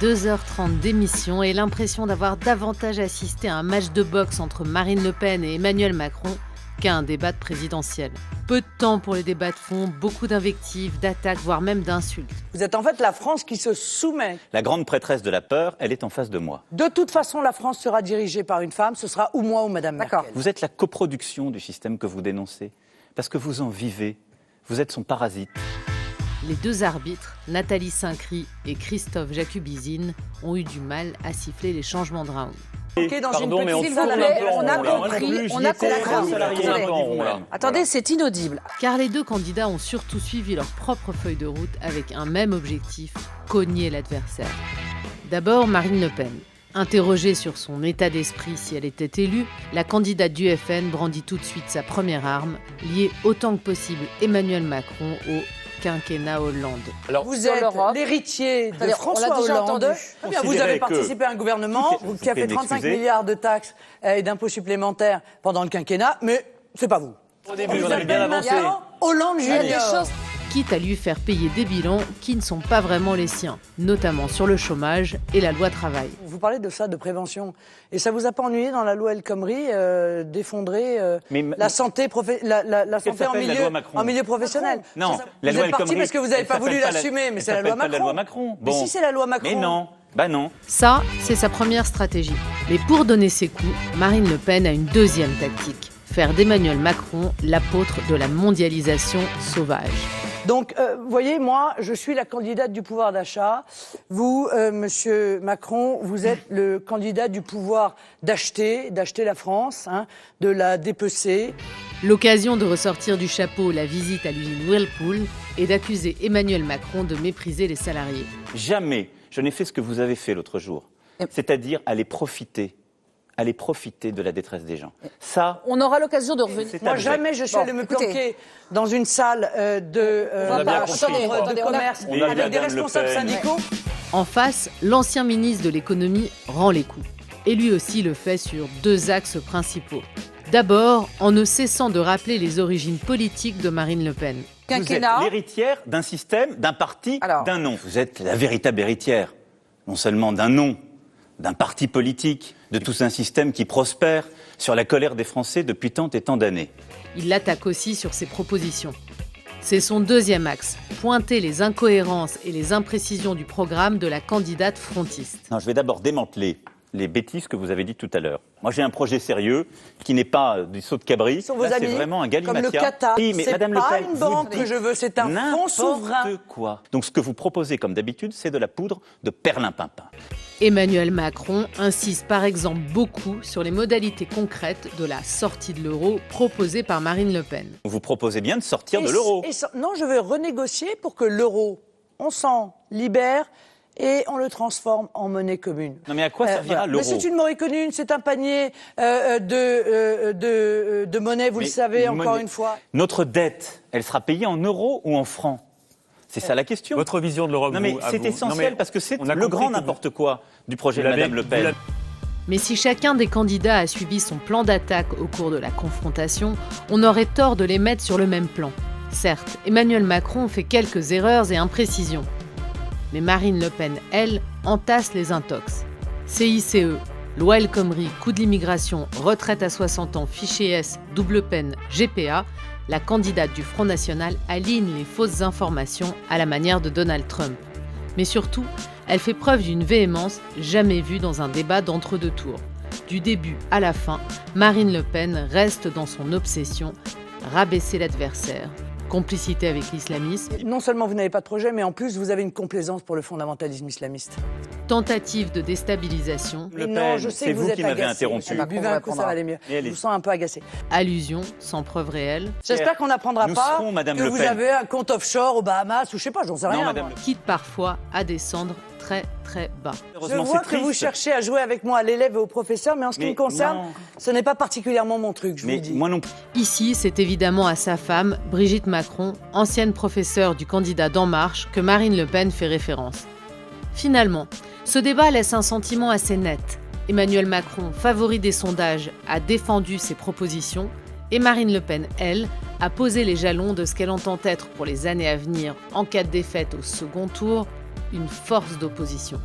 2h30 d'émission et l'impression d'avoir davantage assisté à un match de boxe entre Marine Le Pen et Emmanuel Macron qu'à un débat présidentiel. Peu de temps pour les débats de fond, beaucoup d'invectives, d'attaques, voire même d'insultes. Vous êtes en fait la France qui se soumet. La grande prêtresse de la peur, elle est en face de moi. De toute façon, la France sera dirigée par une femme, ce sera ou moi ou Madame Merkel. Vous êtes la coproduction du système que vous dénoncez, parce que vous en vivez, vous êtes son parasite. Les deux arbitres, Nathalie Saint-Cry et Christophe Jacubizine, ont eu du mal à siffler les changements de round. Pardon, mais on a compris. Attendez, c'est inaudible. Car les deux candidats ont surtout suivi leur propre feuille de route avec un même objectif, cogner l'adversaire. D'abord, Marine Le Pen. Interrogée sur son état d'esprit si elle était élue, la candidate du FN brandit tout de suite sa première arme, lier autant que possible Emmanuel Macron au quinquennat Hollande. Alors, vous êtes l'héritier de François Hollande. Vous avez participé à un gouvernement qui a fait 35 milliards de taxes et d'impôts supplémentaires pendant le quinquennat, mais c'est pas vous. Au début, on avait bien avancé. Hollande Junior. Quitte à lui faire payer des bilans qui ne sont pas vraiment les siens, notamment sur le chômage et la loi travail. Vous parlez de ça, de prévention, et ça vous a pas ennuyé dans la loi El Khomri d'effondrer la santé, en milieu professionnel? Non, la loi El Khomri, parce que vous n'avez pas voulu l'assumer, mais c'est la loi Macron. Mais si c'est la loi Macron. Mais non. Bah non. Ça, c'est sa première stratégie. Mais pour donner ses coups, Marine Le Pen a une deuxième tactique. Faire d'Emmanuel Macron l'apôtre de la mondialisation sauvage. Donc, vous voyez, moi, je suis la candidate du pouvoir d'achat. Vous, Monsieur Macron, vous êtes le candidat du pouvoir d'acheter la France, de la dépecer. L'occasion de ressortir du chapeau la visite à l'usine Whirlpool et d'accuser Emmanuel Macron de mépriser les salariés. Jamais je n'ai fait ce que vous avez fait l'autre jour, c'est-à-dire aller profiter de la détresse des gens. Ça, on aura l'occasion de revenir. Moi, jamais je suis allé me planquer dans une salle de chambre de commerce avec des responsables syndicaux. En face, l'ancien ministre de l'économie rend les coups. Et lui aussi le fait sur deux axes principaux. D'abord, en ne cessant de rappeler les origines politiques de Marine Le Pen. Vous êtes l'héritière d'un système, d'un parti, d'un nom. Vous êtes la véritable héritière, non seulement d'un nom, d'un parti politique, de tout un système qui prospère sur la colère des Français depuis tant et tant d'années. Il l'attaque aussi sur ses propositions. C'est son deuxième axe, pointer les incohérences et les imprécisions du programme de la candidate frontiste. Non, je vais d'abord démanteler les bêtises que vous avez dites tout à l'heure. Moi, j'ai un projet sérieux qui n'est pas du saut de cabri. Sont vos amis, c'est vraiment un galimatia. Comme le Qatar. Oui, mais c'est Madame pas Le Pen, une banque que je veux, c'est un fonds souverain. N'importe quoi. Donc, ce que vous proposez, comme d'habitude, c'est de la poudre de perlimpinpin. Emmanuel Macron insiste par exemple beaucoup sur les modalités concrètes de la sortie de l'euro proposée par Marine Le Pen. Vous proposez bien de sortir de l'euro. Non, je veux renégocier pour que l'euro, on s'en libère et on le transforme en monnaie commune. Non mais à quoi servira l'euro? C'est une monnaie commune, c'est un panier de monnaie, vous le savez, encore une fois. Notre dette, elle sera payée en euros ou en francs? C'est ça la question. Votre vision de l'Europe, c'est essentiel parce que c'est le grand n'importe quoi du projet de Madame Le Pen. Mais si chacun des candidats a suivi son plan d'attaque au cours de la confrontation, on aurait tort de les mettre sur le même plan. Certes, Emmanuel Macron fait quelques erreurs et imprécisions. Mais Marine Le Pen, elle, entasse les intox. CICE, loi El Khomri, coût de l'immigration, retraite à 60 ans, fichier S, double peine, GPA, la candidate du Front National aligne les fausses informations à la manière de Donald Trump. Mais surtout, elle fait preuve d'une véhémence jamais vue dans un débat d'entre-deux tours. Du début à la fin, Marine Le Pen reste dans son obsession, rabaisser l'adversaire. Complicité avec l'islamisme. Non seulement vous n'avez pas de projet, mais en plus vous avez une complaisance pour le fondamentalisme islamiste. Tentative de déstabilisation. Le Pen, je sais c'est que vous qui m'avez agacé. interrompu. Buvez un coup, ça va aller mieux. Je vous sens un peu agacé. Allusion sans preuve réelle. J'espère qu'on n'apprendra pas que vous avez un compte offshore aux Bahamas ou je sais pas, j'en sais rien. Quitte parfois à descendre très très bas. Je vois que vous cherchez à jouer avec moi à l'élève et au professeur, mais en ce qui me concerne, ce n'est pas particulièrement mon truc, je vous le dis. Moi non plus. Ici, c'est évidemment à sa femme, Brigitte Macron, ancienne professeure du candidat d'En Marche, que Marine Le Pen fait référence. Finalement, ce débat laisse un sentiment assez net. Emmanuel Macron, favori des sondages, a défendu ses propositions et Marine Le Pen, elle, a posé les jalons de ce qu'elle entend être pour les années à venir, en cas de défaite au second tour, une force d'opposition.